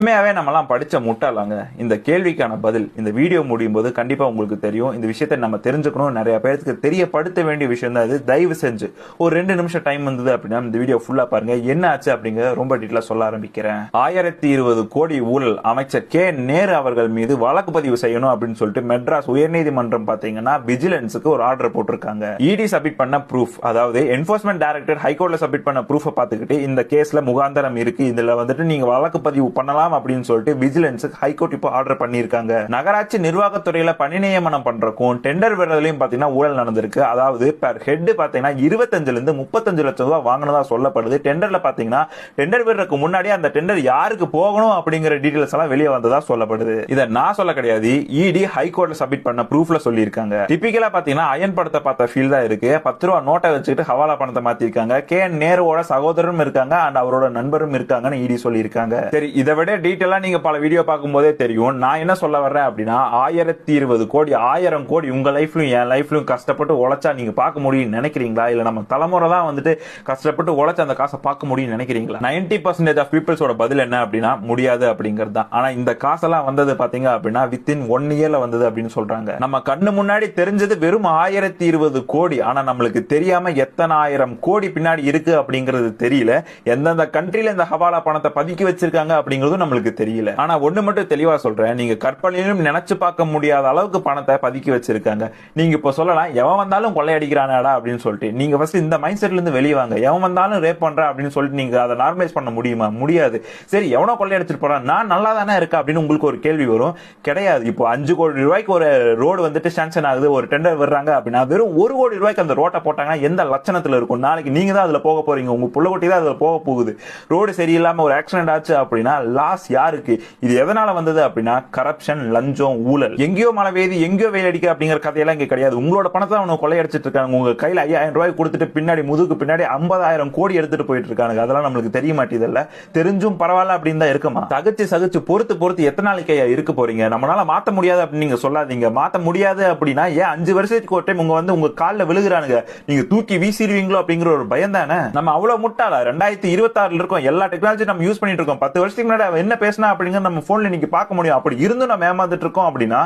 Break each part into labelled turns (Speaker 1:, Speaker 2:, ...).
Speaker 1: உண்மையாவே நம்மலாம் படிச்ச முட்டாளாங்க. இந்த கேள்விக்கான பதில் இந்த வீடியோ முடியும் போது கண்டிப்பா உங்களுக்கு தெரியும். இந்த விஷயத்தை நம்ம தெரிஞ்சுக்கணும், நிறைய பேருக்கு தெரியப்படுத்த வேண்டிய விஷயம் தான் இது. தயவு செஞ்சு ஒரு 2 நிமிஷம் டைம் வந்தது அப்படின்னா இந்த வீடியோ ஃபுல்லா பாருங்க. என்ன ஆச்சு அப்படிங்கறத ரொம்ப டீட்டெயிலா சொல்ல ஆரம்பிக்கிறேன். 1020 கோடி ஊழல் அமைச்சர் கே நேரு அவர்கள் மீது வழக்கு பதிவு செய்யணும் அப்படின்னு சொல்லிட்டு மெட்ராஸ் உயர்நீதிமன்றம் பாத்தீங்கன்னா விஜிலன்ஸுக்கு ஒரு ஆர்டர் போட்டிருக்காங்க. இடி சப்மிட் பண்ண ப்ரூஃப், அதாவது என்ஃபோர்ஸ்மெண்ட் டைரக்டர் ஹைகோர்ட்ல சப்மிட் பண்ண ப்ரூஃபை பார்த்துக்கிட்டு இந்த கேஸ்ல முகாந்தரம் இருக்கு, இதுல வந்துட்டு நீங்க வழக்கு பதிவு பண்ணலாம் அப்படின்னு சொல்லிட்டு விஜிலன்ஸ் ஹைகோர்ட் இப்போ ஆர்டர் பண்ணிருக்காங்க. நகராட்சி நிர்வாகத்துறையில பணி நியமனம் பண்றதுக்கும் டெண்டர் விடுறதுலயும் பாத்தீங்கன்னா ஊழல் நடந்திருக்கு. அதாவது பெர் ஹெட் பாத்தீங்கன்னா 25 இருந்து 35 லட்சம் ரூபாய் வாங்கினதா சொல்லப்படுது. டெண்டர்ல பாத்தீங்கன்னா டெண்டர் விடுறதுக்கு முன்னாடி அந்த டெண்டர் யாருக்கு போகணும் அப்படிங்கிற டீடைல்ஸ் எல்லாம் வெளியே வந்ததா சொல்லப்படுது. இத நான் சொல்ல கிடையாது, இடி ஹைகோர்ட்ல சப்மிட் பண்ண ப்ரூஃப்ல சொல்லியிருக்காங்க. டிபிக்கலா பாத்தீங்கன்னா அயன் படத்தை பார்த்த ஃபீல் தான் இருக்கு. 10 ரூபாய் நோட்டை வச்சுக்கிட்டு ஹவாலா பணத்தை மாத்திருக்காங்க. கே நேருவோட சகோதரரும் இருக்காங்க அண்ட் அவரோட நண்பரும் இருக்காங்கன்னு இடி சொல்லியிருக்காங்க. சரி, இதை விட டீட்டெயிலா நீங்க பல வீடியோ பார்க்கும்போதே தெரியும். நான் என்ன சொல்ல வர்றேன் அப்படின்னா 1020 கோடி 1000 கோடி உங்க லைஃப்லயும் என் லைஃப்லயும் கஷ்டப்பட்டு உழைச்சா நீங்க பார்க்க முடியும் நினைக்கிறீங்களா? இல்ல நம்ம தலைமுறை தான் வந்துட்டு கஷ்டப்பட்டு உழைச்ச அந்த காசை பார்க்க முடியும் நினைக்கிறீங்களா? 90% ஆஃப் பீப்புள்ஸோட பதில் என்ன அப்படின்னா முடியாது அப்படிங்கிறது தான். ஆனா இந்த காசெல்லாம் வந்தது பாத்தீங்க அப்படின்னா வித்தின் 1 இயர்ல வந்தது அப்படின்னு சொல்றாங்க. நம்ம கண்ணு முன்னாடி தெரிஞ்சது வெறும் 1020 கோடி. ஆனா நம்மளுக்கு தெரியாம எத்தனை ஆயிரம் கோடி பின்னாடி இருக்கு அப்படிங்கிறது தெரியல. எந்தெந்த கண்ட்ரில இந்த ஹவாலா பணத்தை பதுக்கி வச்சிருக்காங்க அப்படிங்கிறதும் நம்மளுக்கு தெரியல. ஆனா ஒண்ணு மட்டும் தெளிவா சொல்றேன், நீங்க கற்பனையிலும் நினைச்சு பார்க்க முடியாத அளவுக்கு பணத்தை பதுக்கி வச்சிருக்காங்க. நீங்க இப்ப சொல்லலாம் எவன் வந்தாலும் கொள்ளையடிக்கிறானடா அப்படின்னு சொல்லிட்டு. நீங்க ஃபர்ஸ்ட் இந்த மைண்ட் செட்ல இருந்து வெளிய வாங்க. எவன் வந்தாலும் ரேப் பண்ற அப்படின்னு சொல்லிட்டு நீங்க அதை நார்மலைஸ் பண்ண முடியுமா? முடியாது. சரி, எவனோ கொள்ளையடிச்சிட்டு போறான், நான் நல்லா தானே இருக்கேன் அப்படின்னு உங்களுக்கு ஒரு கேள்வி வரும். கிடையாது. இப்போ 5 கோடி ரூபாய்க்கு ஒரு ரோடு வந்துட்டு சாங்ஷன் ஆகுது, ஒரு டெண்டர் வர்றாங்க அப்படின்னா வெறும் 1 கோடி ரூபாய்க்கு அந்த ரோட்டை போட்டாங்கன்னா எந்த லட்சணத்துல இருக்கும்? நாளைக்கு நீங்க தான் அதுல போக போறீங்க, உங்க புள்ள குட்டி தான் அதுல போக போகுது. ரோடு சரியில்லாம ஒரு ஆக்சிடென்ட் ஆச்சு அப்படின்னா லாஸ் யாருக்கு? இது எதனால வந்தது அப்படின்னா கரப்ஷன், லஞ்சம், ஊழல். எங்கேயோ மழை பெய்யுது, எங்கேயோ வெயில் அடிக்க அப்படிங்கிற கதையெல்லாம் இங்க கிடையாது. உங்களோட பணத்தை அவங்க கொள்ளையடிச்சிட்டு இருக்காங்க. உங்க கையில 5000 ரூபாய் கொடுத்துட்டு பின்னாடி முதுகு பின்னாடி 50,000 கோடி எடுத்துட்டு போயிட்டு இருக்காங்க. அதெல்லாம் நம்மளுக்கு தெரிய மாட்டேது. தெரிஞ்சும் பரவாயில்ல அப்படின்னு தான் இருக்குமா? சகிச்சு பொறுத்து எத்தனை நாளைக்கு இருக்க போறீங்க? நம்மளால மாத்த முடியாது அப்படின்னு நீங்க சொல்லாதீங்க. மாத்த முடியாது அப்படின்னா ஏன் 5 வருஷத்துக்கு ஒரு டைம் உங்க வந்து உங்க காலில் விழுகிறானுங்க, நீங்க தூக்கி வீசிடுவீங்களோ அப்படிங்கிற ஒரு பயம் தானே. நம்ம அவ்வளவு முட்டாளா? 2026 இருக்கோம், எல்லா டெக்னாலஜி நம்ம யூஸ் பண்ணிட்டு இருக்கோம். 10 வருஷத்துக்கு முன்னாடி என்ன பேசினா அப்படிங்கிற நம்ம போன்ல இன்னைக்கு பார்க்க முடியும். அப்படி இருந்தும் நம்ம ஏமாந்துட்டு இருக்கோம் அப்படின்னா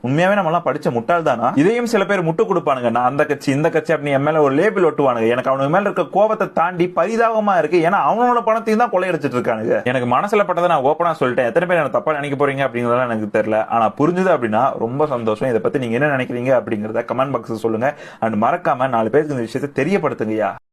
Speaker 1: உண்மையாவே நம்ம எல்லாம் படிச்ச முட்டாள் தானா? இதையும் சில பேர் முட்டு கொடுப்பானுங்க. நான் அந்த கட்சி இந்த கட்சி அப்படின்னு என் மேல ஒரு லேபிள் ஒட்டுவானுங்க. எனக்கு அவனுக்கு மேல இருக்க கோபத்தை தாண்டி பரிதாபமா இருக்கு. ஏன்னா அவனோட பணத்தையும் தான் கொள்ளையடிச்சிட்டு இருக்கானுங்க. எனக்கு மனசுல பட்டதை நான் ஓப்பனா சொல்லிட்டேன். எத்தனை பேர் எனக்கு தப்பா நினைக்க போறீங்க அப்படிங்கறதெல்லாம் எனக்கு தெரியல. ஆனா புரிஞ்சுது அப்படின்னா ரொம்ப சந்தோஷம். இதை பத்தி நீங்க என்ன நினைக்கிறீங்க அப்படிங்கறத கமெண்ட் பாக்ஸ்ல சொல்லுங்க. அண்ட் மறக்காம 4 பேருக்கு இந்த விஷயத்தை தெரியப்படுத்துங்கயா.